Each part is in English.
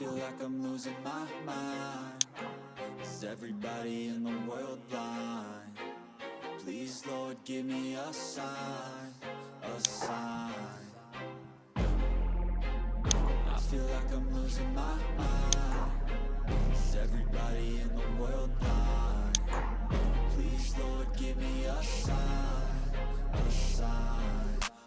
feel like I'm losing my mind. Is everybody in the world blind? Please, Lord, give me a sign, a sign. I feel like I'm losing my mind. Is everybody in the world blind? Please, Lord, give me a sign, a sign.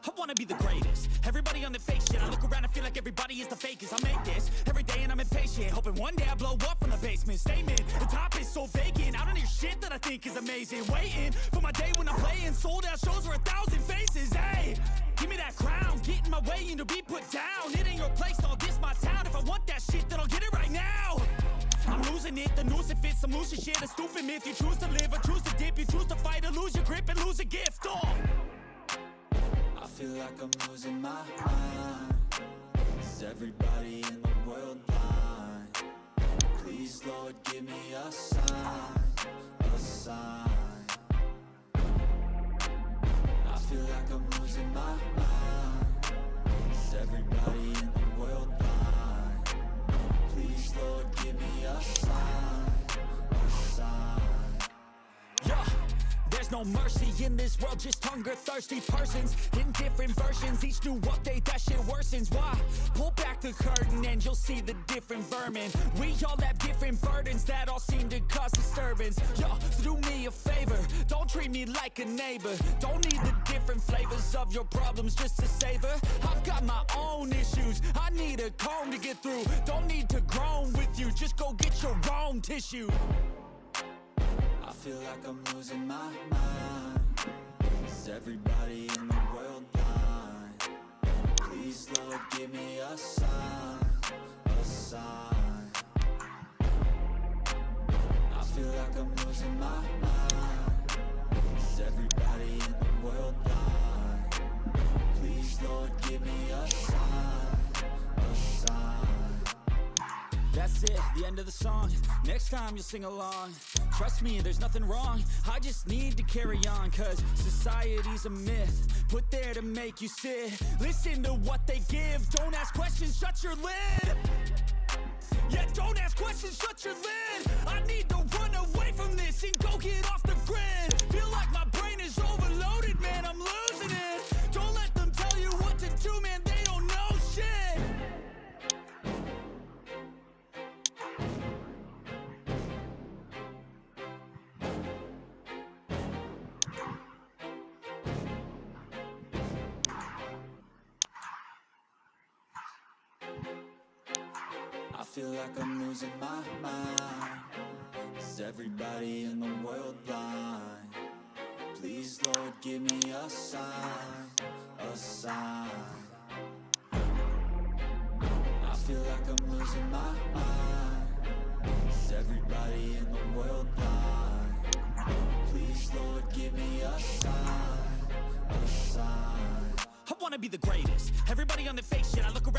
I wanna be the greatest. Everybody on the fake shit. I look around and feel like everybody is the fakest. I make this every day and I'm impatient, hoping one day I blow up from the basement. Statement, the top is so vacant. I don't hear shit that I think is amazing. Waiting for my day when I'm playing sold out shows for 1,000 faces. Hey, give me that crown, get in my way and to be put down. It ain't your place, all this my town. If I want that shit, then I'll get it right now. I'm losing it, the noose it fits, some losing shit, a stupid myth. You choose to live or choose to dip, you choose to fight or lose your grip and lose a gift. I feel like I'm losing my mind. Is everybody in the world blind? Please, Lord, give me a sign, a sign. I feel like I'm losing my mind. Is everybody in the world blind? Please, Lord, give me a sign, a sign. Yeah. There's no mercy in this world, just hunger-thirsty persons in different versions. Each new update, that shit worsens. Why? Pull back the curtain and you'll see the different vermin. We all have different burdens that all seem to cause disturbance. Yo, so do me a favor, don't treat me like a neighbor. Don't need the different flavors of your problems just to savor. I've got my own issues, I need a comb to get through. Don't need to groan with you, just go get your own tissue. I feel like I'm losing my mind. Is everybody in the world blind? Please, Lord, give me a sign, a sign. I feel like I'm losing my mind. Is everybody in the world blind? Please, Lord, give me a sign, a sign. That's it, the end of the song. Next time you'll sing along. Trust me, there's nothing wrong. I just need to carry on, cause society's a myth put there to make you sit. Listen to what they give. Don't ask questions, shut your lid. Yeah, don't ask questions, shut your lid. I need to run away from this and go get off the grid. Feel like my brain is overloaded, man, I'm losing it. Don't let them tell you what to do, man, they don't know shit. I feel like I'm losing my mind. Is everybody in the world blind? Please, Lord, give me a sign, a sign. I feel like I'm losing my mind. Is everybody in the world blind? Please, Lord, give me a sign, a sign. I wanna be the greatest. Everybody on the fake shit. I look around